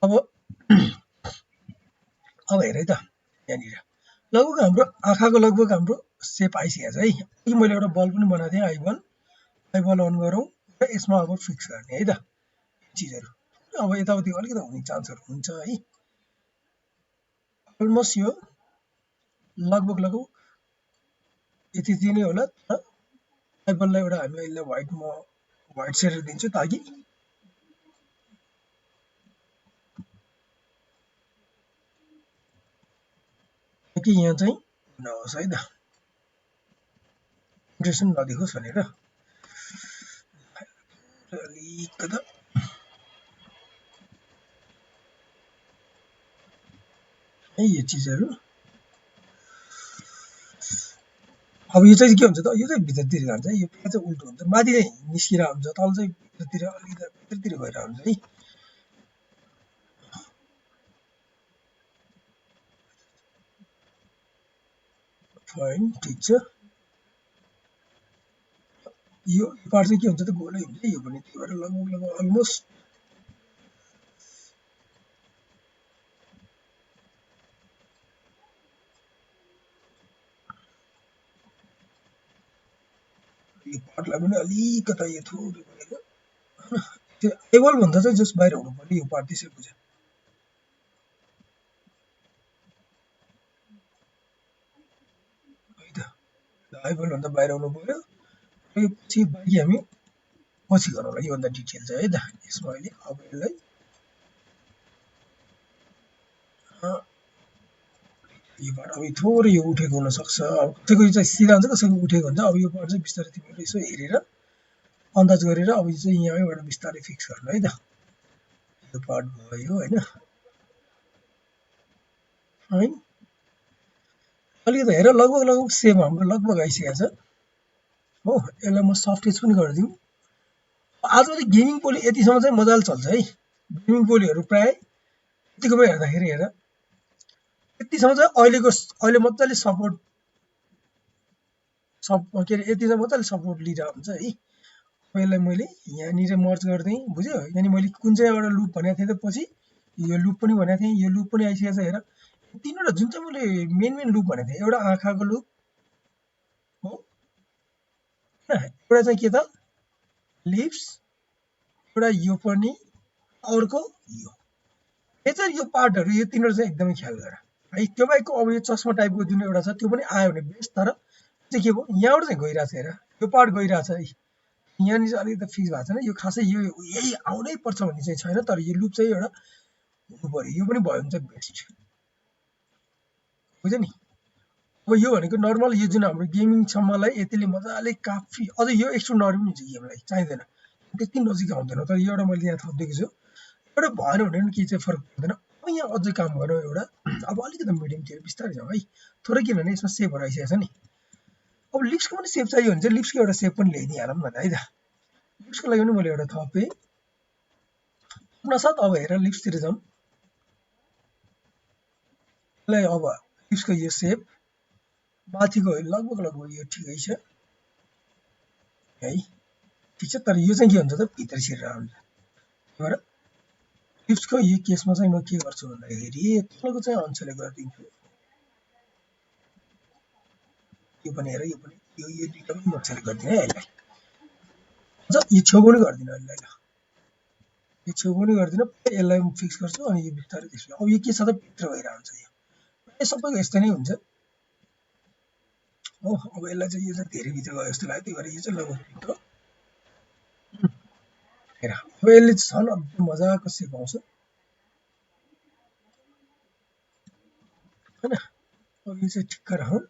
अब अब हेर है त यहाँनिर लगभग हाम्रो आँखाको लगभग हाम्रो सेप आइसकेको छ है। अघि मैले एउटा बल पनि बनाएको थिएँ आइबल अन गरौँ र यसमा अब फिक्स गर्ने है त चिजहरू। अब यताउति अलिकति हुने चान्सहरू हुन्छ है। अलमोस्ट यो लगभग यति नै होला। तर आइबललाई एउटा हामी यसलाई व्हाइट सेडर दिन्छु ताकि यहाँ चाहिँ नहोस् है त, इम्प्रेसन नदेखोस् भनेर अलिकता है यो चिजहरू। अब यो चाहिँ के हुन्छ त, यो चाहिँ भित्रतिर जान्छ है, यो चाहिँ उल्टो हुन्छ, माथि चाहिँ निस्किरा हुन्छ, तल चाहिँ भित्रतिर अलिकति भित्रतिर गएर हुन्छ है। फाइन, ठिक छ। यो पार्ट चाहिँ के हुन्छ त, गोलै हुन्छ यो पनि, त्यही भएर लगभग अलमोस्ट यो पार्टलाई पनि अलिकता यो थोरै गरेर त्यो आइबल भन्दा चाहिँ जस बाहिर हुनु पर्ने यो पार्ट त्यसरी बुझ्यो है त। आइबल भन्दा बाहिर हुनु पर्यो र यो पछि बाँकी हामी पछि गरौँला, योभन्दा डिटेल चाहिँ है त यसमा अहिले। अब यसलाई यो पार्ट अब थोरै यो उठेको हुनसक्छ, अब कसैको चाहिँ सिधा हुन्छ, कसैको उठेको हुन्छ। अब यो पार्ट चाहिँ बिस्तारै तिमीले यसो हेरेर अन्दाज गरेर अब यो चाहिँ यहाँबाट बिस्तारै फिक्स गर्नु है त। यो पार्ट भयो हैन, फाइन। अलिकति हेर लगभग सेम हाम्रो लगभग आइसकेको छ हो। यसलाई म सफ्ट एज पनि गरिदिउँ। आज चाहिँ गेमिङ पोली यतिसम्म चाहिँ मजाले चल्छ है। गेमिङ पोलीहरू प्राय यतिकोमै हेर्दाखेरि हेर यतिसम्म चाहिँ अहिले मजाले सपोर्ट के अरे यतिसम्म मजाले सपोर्ट लिइरहेको हुन्छ है। यसलाई मैले यहाँनिर मर्ज गरिदिएँ, बुझ्यो। यहाँनिर मैले कुन चाहिँ एउटा लुप भनेको थिएँ त, पछि यो लुप पनि भनेको थिएँ, यो लुप पनि आइसकेको छ हेर। तीनवटा जुन चाहिँ मैले मेन लुप भनेको थिएँ, एउटा आँखाको लुप हो, एउटा चाहिँ के त लिप्स, एउटा यो पनि, अर्को यो चाहिँ यो पार्टहरू यो तीनवटा चाहिँ एकदमै ख्याल गर है। त्यो बाहेकको अब यो चस्मा टाइपको जुन एउटा छ त्यो पनि आयो भने बेस्ट। तर चाहिँ के भयो यहाँबाट चाहिँ गइरहेछ हेर, यो पार्ट गइरहेछ है। यहाँनिर अलिकति फिक्स भएको छैन, यो खासै यो यही आउनै पर्छ भन्ने चाहिँ छैन। तर यो लुप चाहिँ एउटा हुनु पर्यो, यो पनि भयो भने चाहिँ बेस्ट, बुझ्यो नि। अब यो भनेको नर्मल यो जुन हाम्रो गेमिङसम्मलाई यतिले मजाले काफी, अझ यो एक्सट्रोनरी पनि हुन्छ गेमलाई, चाहिँदैन त्यति नजिक आउँदैन। तर यो एउटा मैले यहाँ थपिदिएको छु, एउटा भएन भने पनि केही चाहिँ फरक पर्दैन। अब यहाँ अझै काम गरौँ एउटा, अब अलिकति मिडियमतिर बिस्तारै जाउँ है थोरै, किनभने यसमा सेपहरू आइसकेको छ नि। अब लिप्सको पनि सेप चाहियो भने चाहिँ लिप्सको एउटा सेप पनि ल्याइदिइहालौँ न त है त। लिप्सको लागि पनि मैले एउटा थपेँ साथ। अब हेर लिप्सतिर जाउँ। यसलाई अब लिप्सको यो सेप माथिको लगभग यो ठिकै छ है, ठिक छ। तर यो चाहिँ के हुन्छ त भित्र छिरेर हुन्छ। भएर लिप्सको यो केसमा चाहिँ म के गर्छु भन्दाखेरि तलको चाहिँ अंशले गरिदिन्छु। यो पनि हेर, यो पनि यो दुईटा पनि मजाले गरिदिनु है यसलाई। अझ यो छेउ पनि गरिदिनु यसलाई, ल यो छेउ पनि गरिदिनु। यसलाई म फिक्स गर्छु अनि यो बिस्तारै त्यसो। अब यो के छ त भित्र भइरहेको हुन्छ, यो सबैको यस्तै नै हुन्छ हो। अब यसलाई चाहिँ यो चाहिँ धेरै भित्र गयो जस्तो लाग्यो, त्यही भएर यो चाहिँ लगभग भित्र हेर। अब यसले झन् एकदम मजाको सेप आउँछ हैन। अब यो चाहिँ ठिक्क राखौँ,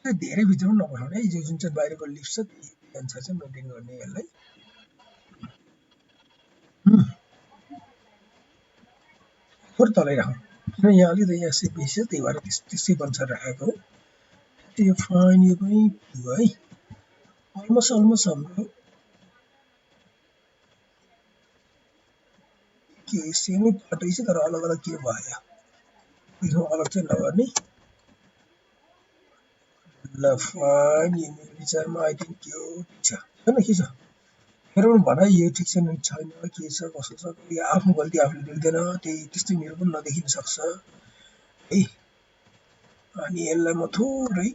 धेरै भित्र पनि नपठाउने है। यो जुन चाहिँ बाहिरको लिप्स छ त्यही अनुसार चाहिँ मेन्टेन गर्ने यसलाई। थोरै तलै राखौँ, किन यहाँ अलिकति यहाँ सेप बेसी छ, त्यही भएर त्यसै अनुसार राखेको हो। यो फाइन, यो पनि भयो है। अलमोस्ट हाम्रो के सेमै पार्ट रहेछ, तर अलग अलग के भयो, यो अलग चाहिँ नगर्ने। ल फाइन, यो मेरो विचारमा आई थिङ्क यो ठिक छ हैन, के छ मेरो पनि भनाइ यो ठिक छैन के छ कसो छ आफ्नो गल्ती आफूले देख्दैन त्यस्तै मेरो पनि नदेखिन सक्छ है। अनि यसलाई म थोरै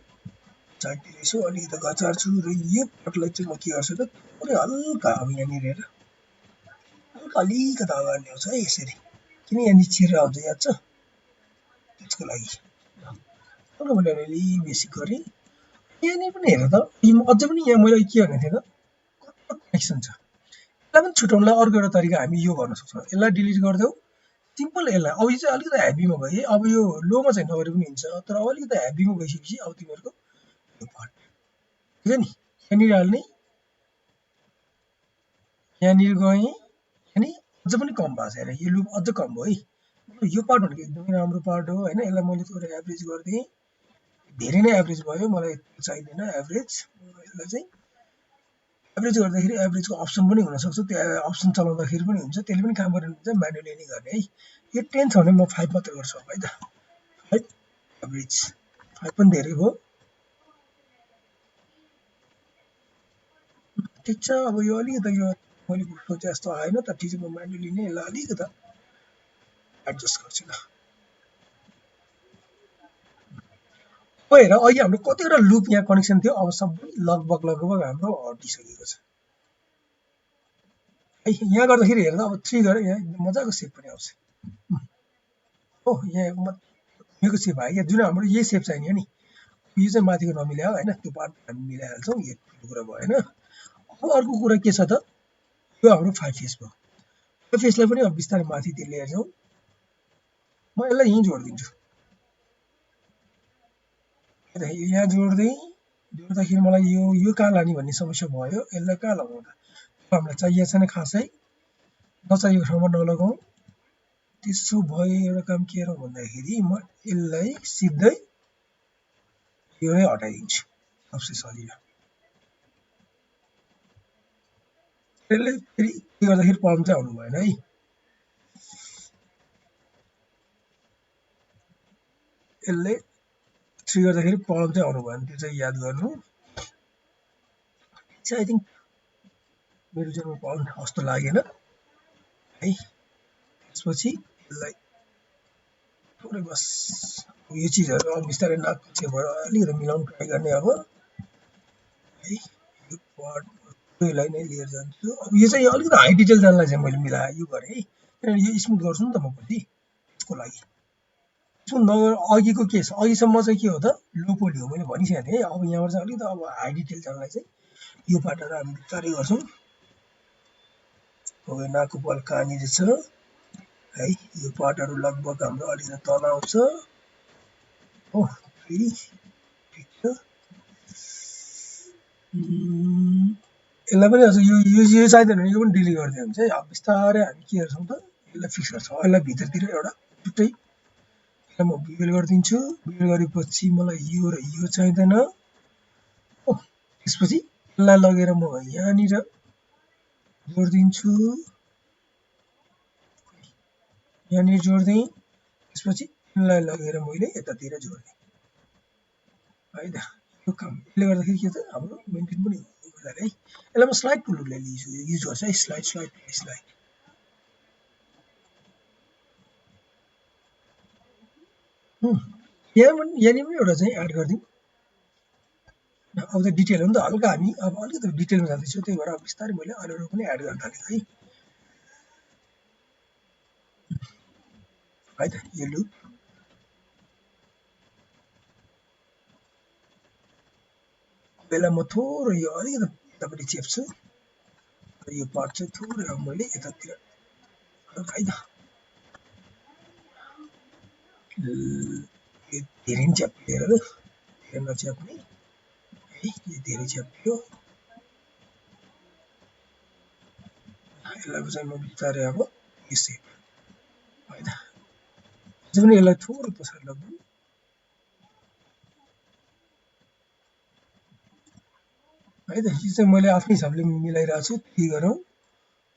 चाटिरहेछु अलिकति घचार्छु र यो पार्टलाई चाहिँ म के गर्छु त थोरै हल्का अब यहाँनिर हेर हल्का अलिकति अगाडि ल्याउँछु है यसरी किन यहाँनिर छिरेर आउँछ याद छ त्यसको लागि हल्का मैले अलि बेसी गरेँ। यहाँनिर पनि हेर त अझै पनि यहाँ मैले के भनेको थिएँ त कति कनेक्सन छ यसलाई पनि छुटाउनलाई अर्को एउटा तरिका हामी यो गर्न सक्छौँ यसलाई डिलिट गरिदेऊ सिम्पल यसलाई अब यो चाहिँ अलिकति हेभीमा भयो है अब यो लोमा चाहिँ नगरे पनि हुन्छ तर अब अलिकति हेभीमा गइसकेपछि अब तिमीहरूको यो पार्ट बुझ्यो नि यहाँनिर हाल्ने यहाँनिर गएँ अनि अझ पनि कम भएको छ हेर यो लुप अझ कम भयो है यो पार्ट भनेको एकदमै राम्रो पार्ट हो होइन यसलाई मैले थोरै एभरेज गरिदिएँ धेरै नै एभरेज भयो मलाई चाहिँदैन एभरेज यसलाई चाहिँ एभरेज गर्दाखेरि एभरेजको अप्सन पनि हुनसक्छ त्यो अप्सन चलाउँदाखेरि पनि हुन्छ त्यसले पनि काम गरेन भने चाहिँ म्यानुअली नै गर्ने है यो 10 छ भने म 5 मात्र गर्छु अब है त 5 एभरेज 5 पनि धेरै भयो ठिक छ अब यो अलिकति यो मैले सोचे जस्तो आएन त ठिक छ म म्यानुअली नै यसलाई अलिकति एडजस्ट गर्छु ल अब हेर अहिले हाम्रो कतिवटा लुप यहाँ कनेक्सन थियो अब सबै लगभग हाम्रो हटिसकेको छ है यहाँ गर्दाखेरि हेर्दा अब 3 गरेँ यहाँ मजाको सेप पनि आउँछ हो यहाँ यो सेप आयो क्या जुन हाम्रो यही सेप चाहिने नि यो चाहिँ माथिको नमिल्या होइन त्यो पार्ट हामी मिलाइहाल्छौँ यो कुरा भयो होइन अब अर्को कुरा के छ त यो हाम्रो 5 फेस भयो 5 फेसलाई पनि अब बिस्तारै माथितिर लिएर जाउँ म यसलाई यहीँ जोडिदिन्छु यहाँ जोड्दाखेरि मलाई यो कहाँ लाने भन्ने समस्या भयो यसलाई कहाँ लगाउँ त हामीलाई चाहिएको छैन खासै नचाहिएको ठाउँमा नलगाउँ त्यसो भए एउटा काम के गरौँ भन्दाखेरि म यसलाई सिधै यो नै हटाइदिन्छु सबसे सजिलो यसले फेरि के गर्दाखेरि प्रब्लम चाहिँ आउनु भएन है यसले 3 गर्दाखेरि प्रब्लम चाहिँ आउनु भएन त्यो चाहिँ याद गर्नु आई थिङ्क मेरो चाहिँ प्रब्लम जस्तो लागेन है त्यसपछि यसलाई थोरै बस यो चिजहरू अब बिस्तारै नाक छेउबाट अलिकति मिलाउनु ट्राई गर्ने अब है यो पार्ट यसलाई नै लिएर जान्छु अब यो चाहिँ अलिकति हाई डिटेल जानलाई चाहिँ मैले मिलाएँ यो गरेँ है किनभने यो स्मुथ गर्छु नि त म पछि त्यसको लागि स्मुथ नगर अघिको के छ अघिसम्म चाहिँ के हो त लो पोली हो मैले भनिसकेको थिएँ अब यहाँबाट चाहिँ अलिकति अब हाई डिटेल जानलाई चाहिँ यो पार्टहरू हामी बिस्तारै गर्छौँ अब नाकको बल कहाँनिर छ है यो पार्टहरू लगभग हाम्रो अलिकति तल आउँछ हो फेरि ठिक छ यसलाई पनि अझ यो चाहिँदैन भने यो पनि डिलिट गरिदियो भने चाहिँ अब बिस्तारै हामी के गर्छौँ त यसलाई फिक्स गर्छौँ यसलाई भित्रतिर एउटा छुट्टै यसलाई म बिबेल गरिदिन्छु बिबेल गरेपछि मलाई यो र यो चाहिँदैन हो त्यसपछि यसलाई लगेर म यहाँनिर जोडिदिन्छु यहाँनिर जोडिदिएँ त्यसपछि यसलाई लगेर मैले यतातिर जोडिदिएँ है त यो काम यसले गर्दाखेरि के छ हाम्रो मेन्टेन पनि है यसलाई म स्लाइड टुलले युज गर्छु है स्लाइड यहाँनिर पनि एउटा चाहिँ एड गरिदिउँ अब त डिटेल हो नि त हल्का हामी अब अलिकति डिटेलमा जाँदैछौँ त्यही भएर अब बिस्तारै मैले अरू पनि एड गर्न थालेको है त यो लुप यसलाई म थोरै यो अलिकति यतापट्टि चेप्छु यो पार्ट चाहिँ थोरै अब मैले यतातिर हल्का है त यो धेरै नै च्यापिएर धेरै नच्याप्ने है यो धेरै च्यापियो यसलाई चाहिँ म बिस्तारै अब यो सेप है त अझै पनि यसलाई थोरै पछाडि लग्नु है त यो चाहिँ मैले आफ्नै हिसाबले मिलाइरहेको छु के गरौँ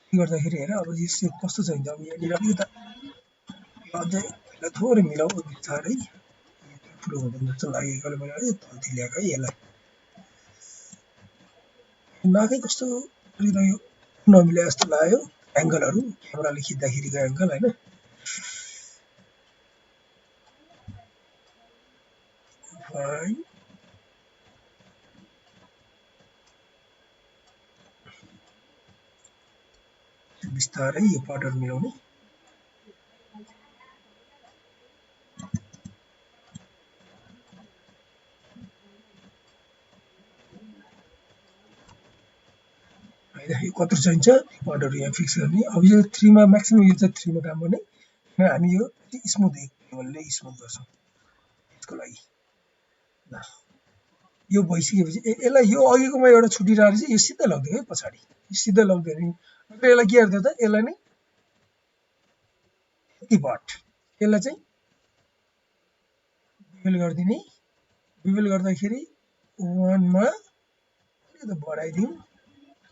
के गर्दाखेरि हेर अब यो सेप कस्तो छ भने अब यहाँनिर अलिकति अझै यसलाई थोरै मिलाऊ बिस्तारै ठुलो हुँदैन जस्तो लागेकोले मैले अलिक तल्ती ल्याएको है यसलाई नाकै कस्तो गरिरह्यो नमिले जस्तो लाग्यो एङ्गलहरू क्यामेराले खिच्दाखेरिको एङ्गल हैन फाइन बिस्तारै यो पार्टहरु मिलाउने हैन यो कत्रो चाहिन्छ पार्टहरु यहाँ फिक्स गर्ने अब यो 3 मा म्याक्सिमम यो चाहिँ 3 मा काम गर्ने हामी यो स्मुथ लेभलले स्मुथ गर्छौं यसको लागि ल यो भइसकेपछि यसलाई यो अघिकोमा एउटा छुटिरहेको रहेछ यो सिधै लग्दियो है पछाडी यो सिधै लग्दियो नि यसलाई के गर्दियो त यसलाई नै यति भट यसलाई चाहिँ बिबल गर्दिने बिबल गर्दाखेरि 1 मा अलिकति बढाइदिउँ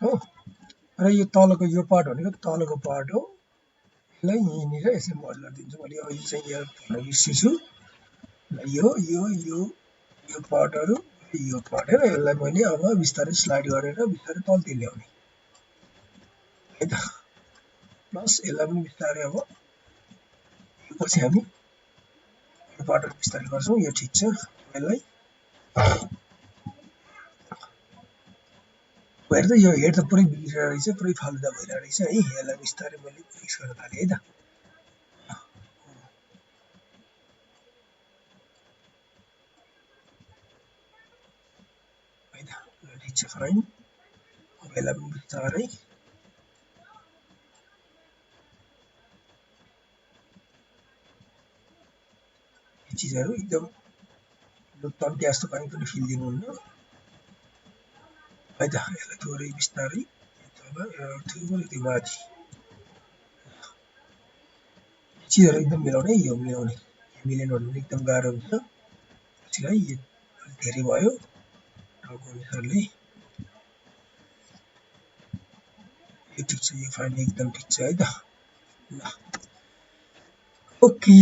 हो र यो तलको यो पार्ट भनेको तलको पार्ट हो यसलाई यहीँनिर यसरी मर्ज गरिदिन्छु मैले अघि चाहिँ यहाँ भन्न बिर्सेछु यो पार्टहरु यो पार्ट हेर यसलाई मैले अब बिस्तारै स्लाइड गरेर बिस्तारै तलतिर ल्याउने है त प्लस यसलाई पनि बिस्तारै अब पछि हामी पार्टहरु बिस्तारै गर्छौं यो ठीक छ यसलाई हेर्दा यो हेड त पुरै बिग्रेर रहेछ पुरै फालुदा भइरहेको रहेछ है यसलाई बिस्तारै मैले फिक्स गर्न थाले है त हैन ठिक छ फाइन अब यसलाई पनि बिस्तारै चीजहरु एकदम तन्के जस्तो कहीँ पनि फिल दिनुहुन्न है त यसलाई थोरै बिस्तारै तल थोरै त्यो माथि चीजहरु एकदम मिलाउने यो मिलाउने मिलेन भने एकदम गाह्रो हुन्छ पछिलाई यो धेरै भयो टाउको अनुसारले यो ठिक छ यो फाइन एकदम ठिक छ है त ल ओके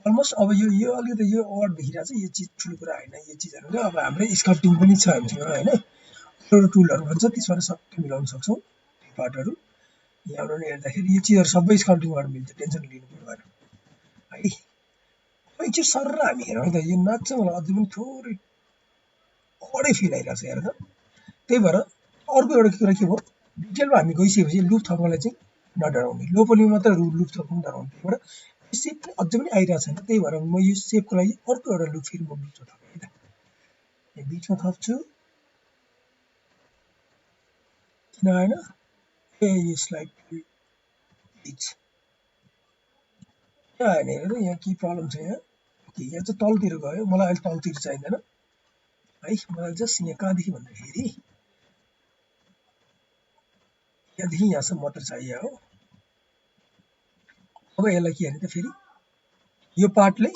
अलमोस्ट अब यो अलिकति यो अड देखिरहेको छ यो चीज ठुलो कुरा हैन यो चीजहरु अब हाम्रो स्कल्पटिङ पनि छ हामीसँग हैन अरू टुलहरु भन्छ त्यसबाट सबै मिलाउन सक्छौं पार्टहरु यहाँबाट हेर्दाखेरि यो चीजहरु सबै स्कल्पटिङबाट मिल्छ टेन्सन लिनु पर्दैन है एकचोटि सर हामी हेरौँ त यो नाच चाहिँ मलाई अझै पनि थोरै अडै फिल आइरहेको छ हेर त त्यही भएर अर्को एउटा कुरा के हो डिटेलमा हामी गइसकेपछि लुप थप्नलाई चाहिँ नडराउने लो पोलीमा मात्र लुप थप्नु डराउने त्यही भएर सेप अझै पनि आइरहेको छैन त्यही भएर म यो सेपको लागि अर्को एउटा लुप फेरि म बिचमा थप्छु है त यो बिचमा थप्छु किन आएन ए यो स्लाइड यहाँ आएन हेर यहाँ के प्रब्लम छ यहाँ ओके यहाँ चाहिँ तलतिर गयो मलाई अहिले तलतिर चाहिँदैन है मलाई जस्ट यहाँ कहाँदेखि भन्दाखेरि यहाँदेखि यहाँसम्म मात्र चाहियो हो अब यसलाई के गर्ने त फेरि यो पार्टले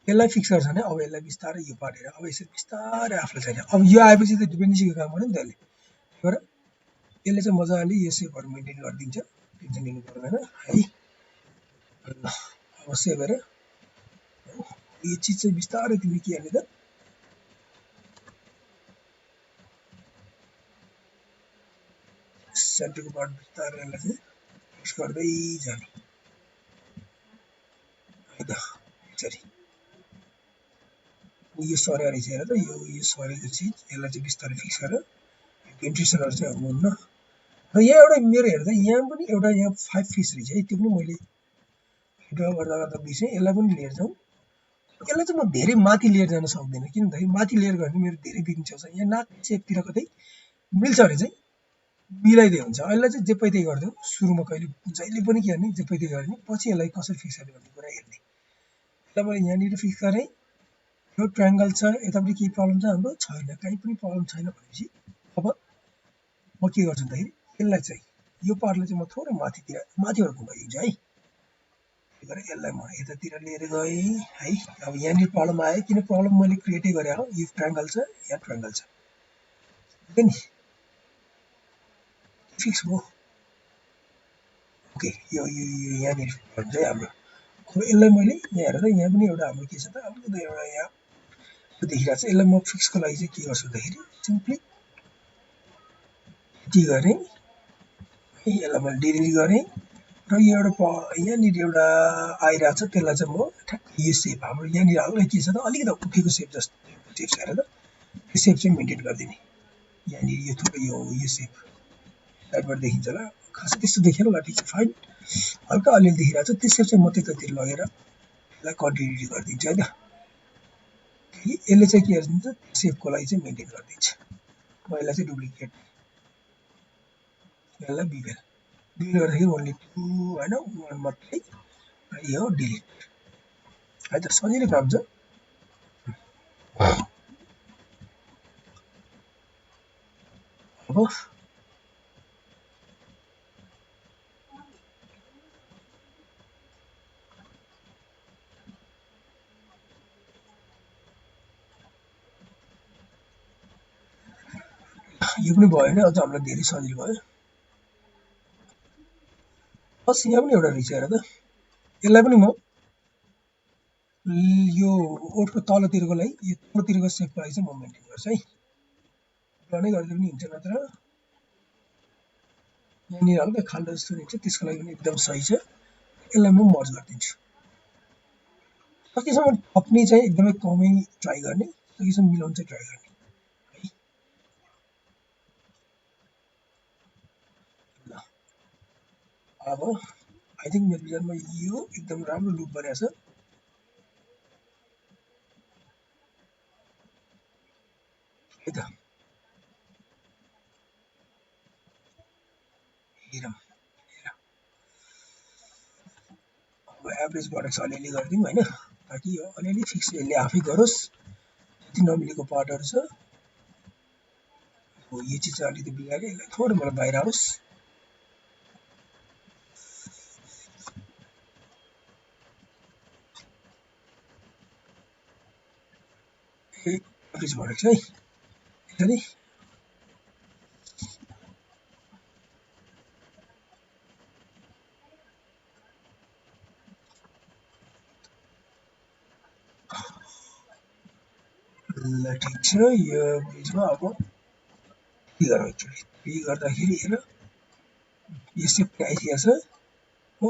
यसलाई फिक्स गर्छ भने अब यसलाई बिस्तारै यो पार्ट हेर अब यसरी बिस्तारै आफूलाई चाहिन्छ अब यो आएपछि त डिपेन्डेन्सीको काम गर्यो नि त यसले तर यसले चाहिँ मजाले यो सेपहरु मेन्टेन गरिदिन्छ टेन्सन लिनु पर्दैन है ल अब सेभ हेर यो चीज चाहिँ बिस्तारै तिमीले के गर्ने त सेन्टरको पार्ट बिस्तारै यसलाई चाहिँ फिक्स गर्दै जाने है त यसरी यो सरे रहेछ हेर त यो सरेको चिज यसलाई चाहिँ बिस्तारै फिक्स गरेर भेन्टिलेसनहरु चाहिँ हुनुहुन्न र यहाँ एउटा मेरो हेर्दा यहाँ पनि एउटा यहाँ 5 फिस रहेछ है त्यो पनि मैले ड्रा गर्दा गर्दा बिर्सेँ यसलाई पनि लिएर जाउँ यसलाई चाहिँ म धेरै माथि लिएर जान सक्दिनँ किन भन्दाखेरि माथि लिएर गयो भने मेरो धेरै देखिन्छ यहाँ नाक सेपतिर कतै मिल्छ भने चाहिँ मिलाइदिए हुन्छ अहिले चाहिँ जे पाइदै गर्दियो सुरुमा कहिले जहिले पनि के गर्ने जे पाइदै गर्ने पछि यसलाई कसरी फिक्स गर्ने भन्ने कुरा हेर्ने यसलाई मैले यहाँनिर फिक्स गरेँ यो ट्रायंगल छ यतापट्टि केही प्रब्लम छ हाम्रो छैन कहीँ पनि प्रब्लम छैन भनेपछि अब म के गर्छु भन्दाखेरि यसलाई चाहिँ यो पार्टलाई चाहिँ म थोरै माथिबाट घुमाइदिन्छु है त्यही भएर यसलाई म यतातिर लिएर गएँ है अब यहाँनिर प्रब्लम आयो किन प्रब्लम मैले क्रिएटै गरेँ हो यो ट्रायंगल छ यहाँ ट्रायंगल छ नि फिक्स भयो ओके यो यहाँनिर हुन्छ है हाम्रो अब यसलाई मैले यहाँ हेरेर यहाँ पनि एउटा हाम्रो के छ त अलिकति एउटा यहाँ देखिरहेको छ यसलाई म फिक्सको लागि चाहिँ के गर्छु भन्दाखेरि सिम्पली के गरेँ यसलाई मैले डिलिट गरेँ र यो एउटा यहाँनिर एउटा आइरहेको छ त्यसलाई चाहिँ म ठ्याक्कै यो सेप हाम्रो यहाँनिर हल्का के छ त अलिकति उठेको सेप जस्तो सेप छ हेर त त्यो सेप चाहिँ मेन्टेन गरिदिने यहाँनिर यो थोरै यो सेप साइडबाट देखिन्छ होला खासै त्यस्तो देखेन होला ठिक छ फाइन हल्का अलिअलि देखिरहेको छ त्यो सेप चाहिँ म त्यतातिर लगेर यसलाई कन्टिन्युटी गरिदिन्छु होइन यसले चाहिँ के गरिदिन्छ सेपको लागि चाहिँ मेन्टेन गरिदिन्छ म यसलाई चाहिँ डुप्लिकेट यसलाई बिबेल डिलिट गर्दाखेरि ओन्ली 2 होइन 1 मात्रै र यो डिलिट है त सजिलो काम छ अब यो पनि भयो भने अझ हामीलाई धेरै सजिलो भयो बस यहाँ पनि एउटा रहेछ हेर त यसलाई पनि म यो ओठको तलतिरकोलाई यो तलतिरको सेपको लागि चाहिँ म मेन्टेन गर्छु है रनै गर्दै पनि हुन्छ नत्र यहाँनिर हल्का खाल्डो जस्तो हुन्छ त्यसको लागि पनि एकदम सही छ यसलाई म मर्ज गरिदिन्छु सकेसम्म थप्ने चाहिँ एकदमै कमै ट्राई गर्ने सकेसम्म मिलाउन चाहिँ ट्राई गर्ने है ल अब आई थिङ्क मेरो विचारमा यो एकदम राम्रो लुप बनेको छ है त हेरौँ अब एभरेज गरेको छ अलिअलि गरिदिउँ होइन ताकि यो अलिअलि फिक्स यसले आफै गरोस् जति नमिलेको पार्टहरू छ हो यो चिज चाहिँ अलिकति बिगाऱ्यो यसलाई थोरै मलाई बाहिर आओस् एभरेज भनेको छ है यसरी ल ठिक छ यो एभरेजमा अब के गरौँ एकचोटि के गर्दाखेरि हेर यो सेप आइसकेको छ हो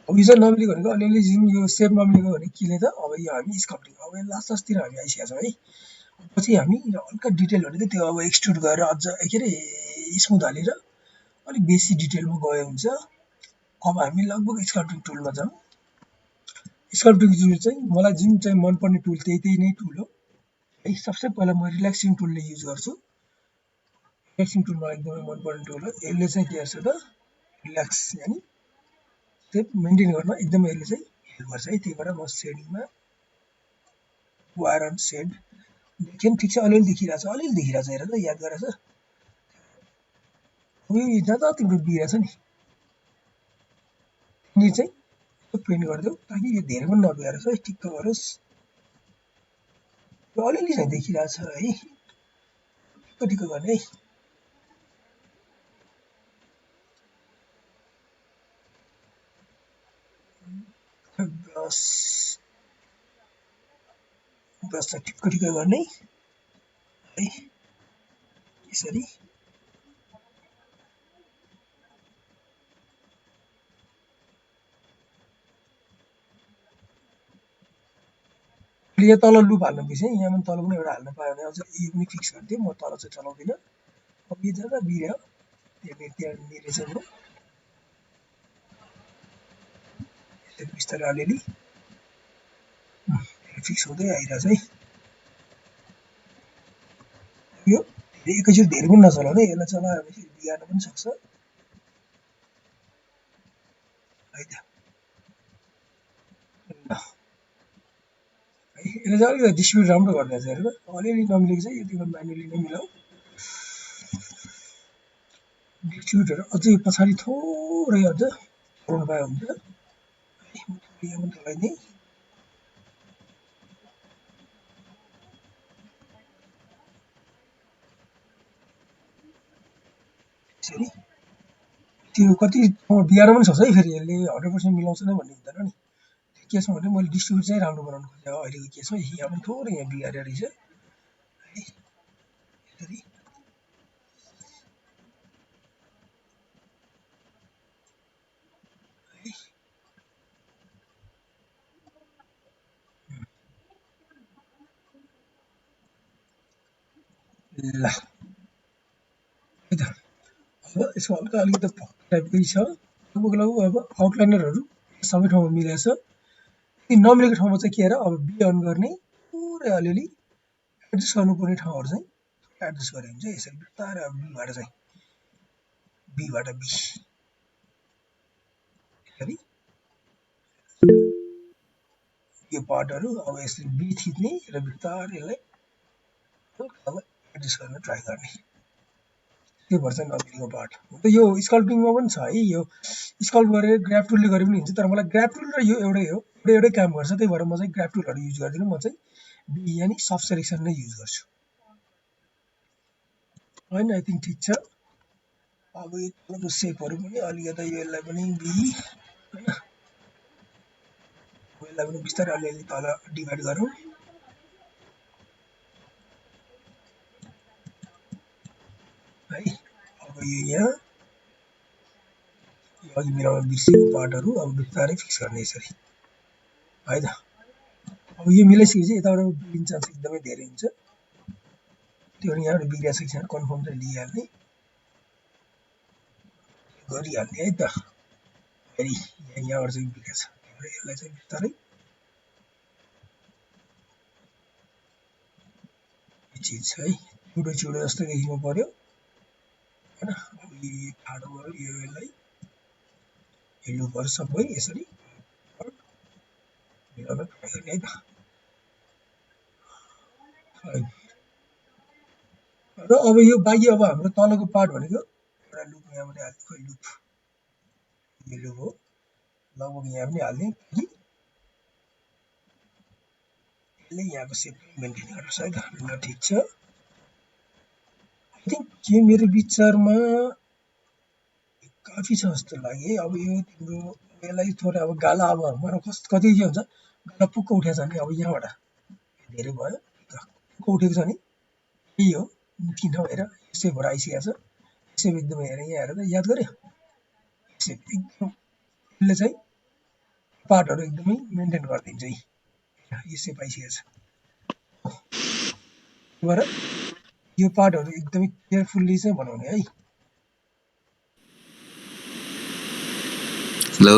अब यो चाहिँ नमिलेको भनेको अलिअलि जुन यो सेप नमिलेको भने केले त अब यो हामी स्कल्पटिङ अब लास्ट लास्टतिर हामी आइसकेका छौँ है पछि हामी हल्का डिटेल भनेको त्यो अब एक्सट्रुड गरेर अझ के अरे स्मुथ हालेर अलिक बेसी डिटेलमा गयो हुन्छ अब हामी लगभग स्कल्पटिङ टुलमा जाउँ स्कल्पटिङ टुल चाहिँ मलाई जुन चाहिँ मनपर्ने टुल त्यही नै टुल हो है सबसे पहिला म रिल्याक्सिङ टुलले युज गर्छु रिल्याक्सिङ टुल मलाई एकदमै मनपर्ने टुल हो यसले चाहिँ के गर्छ त रिल्याक्स यानि सेप मेन्टेन गर्न एकदमै यसले चाहिँ हेल्प गर्छ है त्यही भएर म सेडिङमा वायर अन सेड देख्यो नि ठिक छ अलिअलि देखिरहेको छ हेर त याद गरेर अब यो जता तिम्रो बिग्रेको छ नि त्यहाँनिर चाहिँ पेन्ट गरिदेऊ ताकि यो धेरै पनि नबिगारोस् है ठिक्क गरोस् यो अलिअलि चाहिँ देखिरहेको छ है ठिक्क गर्ने है ब्रसलाई ठिक्क गर्ने है यसरी यो तल लुप हाल्नु बिर्सेँ यहाँ पनि तल पनि एउटा हाल्नु पायो भने अझ यो पनि फिक्स गरिदिएँ म तल चाहिँ चलाउँदिनँ अब यो जता बिग्रियो त्यहाँनिर चाहिँ म बिस्तारै अलिअलि फिक्स हुँदै आइरहेछ है यो एकैचोटि धेरै पनि नचलाउने यसलाई चलायो भने फेरि बिगार्न पनि सक्छ है त ल है यसले चाहिँ अलिकति डिस्ट्रिब्युट राम्रो गरिदिएको छ हेरेर अलिअलि नमिलेको चाहिँ यतिको म्यानुअली नै मिलाऊ डिस्ट्रिब्युटहरू अझै पछाडि थोरै अझ छोड्नु पाए हुन्छ यहाँ पनि चलाइदिएँ यसरी त्यो कति बिगार्न पनि सक्छ है फेरि यसले 100% मिलाउँछ नै भन्ने हुँदैन नि के छ भने मैले डिस्ट्रिब्युट चाहिँ राम्रो बनाउनु खोजेँ अहिलेको केसमा यहाँ पनि थोरै यहाँ बिगारेर रहेछ है यसरी ल है त अब यसको हल्का अलिकति टाइपकै छ लगभग अब आउटलाइनरहरू सबै ठाउँमा मिलेको छ ती नमिलेको ठाउँमा चाहिँ के हेर अब बी अन गर्ने पुरै अलिअलि एडजस्ट गर्नुपर्ने ठाउँहरू चाहिँ एडजस्ट गरे हुन्छ यसरी बिस्तारै अब बीबाट चाहिँ बीबाट बी यसरी यो पार्टहरू अब यसरी बी थिच्ने र बिस्तारै यसलाई अब एडजस्ट गर्न ट्राई गर्ने त्यो भएर चाहिँ नमिलेको पार्ट यो स्कल्पिङमा पनि छ है यो स्कल्प गरेर ग्राफ टुलले गरे पनि हुन्छ तर मलाई ग्राफ टुल र यो एउटै काम गर्छ त्यही भएर म चाहिँ ग्राफ टुलहरू युज गर्दिनँ म चाहिँ बी यानि सफ्ट सेलेक्सन नै युज गर्छु होइन आई थिङ्क ठिक छ अब यो तलको सेपहरू पनि अलिकति यसलाई पनि बी होइन यसलाई पनि बिस्तारै अलिअलि तल डिभाइड गरौँ है अब यो यहाँ अघि मिलाउन बिर्सेको पार्टहरू अब बिस्तारै फिक्स गर्ने यसरी है त अब यो मिलाइसकेपछि यताबाट बिग्रिने चान्स एकदमै धेरै हुन्छ त्यो पनि यहाँबाट बिग्रिएको छ कि छैन कन्फर्म चाहिँ लिइहाल्ने गरिहाल्ने है त फेरि यहाँबाट चाहिँ बिग्रेको छ यसलाई चाहिँ बिस्तारै यो चिज छ है चुडो चुडो जस्तो देखिनु पर्यो होइन अब यो ठाडो भयो यो यसलाई यो लुपहरू सबै यसरी मिलाउन ट्राई गर्ने है त र अब यो बाँकी अब हाम्रो तलको पार्ट भनेको एउटा लुप यहाँ पनि हाल्ने खोइ लुप यो लुप हो लगभग यहाँ पनि हाल्ने कि यसले यहाँको सेप मेन्टेन गर्नुहोस् है त ल ठिक छ आई थिङ्क यो मेरो विचारमा काफी छ जस्तो लाग्यो अब यो तिम्रो यसलाई थोरै अब गाला अब मलाई कति के हुन्छ गाला पुक्क उठेको छ नि अब यहाँबाट धेरै भयो पुक्क उठेको छ नि यही हो मुख्य ठाउँ हेर सेपहरू आइसकेको छ सेप एकदमै हेर यहाँ हेरेर याद गर्यो सेप एकदम यसले चाहिँ पार्टहरू एकदमै मेन्टेन गरिदिन्छ है यो सेप आइसकेको छ भएर यो पार्टहरू एकदमै केयरफुल्ली चाहिँ बनाउने है हेलो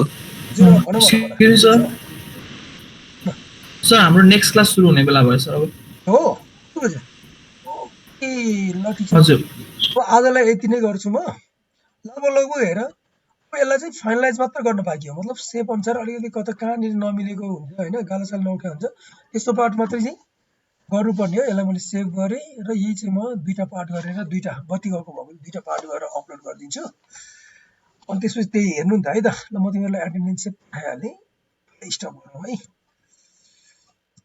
सर हाम्रो नेक्स्ट क्लास सुरु हुने बेला भयो सर अब हो ओके ल ठिक छ हजुर अब आजलाई यति नै गर्छु म लगभग हेर यसलाई चाहिँ फाइनलाइज मात्र गर्न बाँकी हो मतलब सेप अनुसार अलिकति कता कहाँनिर नमिलेको हुन्छ होइन गालासाल नउठेको हुन्छ त्यस्तो पार्ट मात्रै चाहिँ गर्नुपर्ने हो यसलाई मैले सेभ गरेँ र यही चाहिँ म दुईवटा पार्ट गरेर दुईवटा बत्ती गएको भएको दुईवटा पार्ट गरेर अपलोड गरिदिन्छु अनि त्यसपछि त्यही हेर्नु नि त है त ल म तिमीहरूलाई एटेन्डेन्स चाहिँ पठाइहालेँ स्टप गरौँ है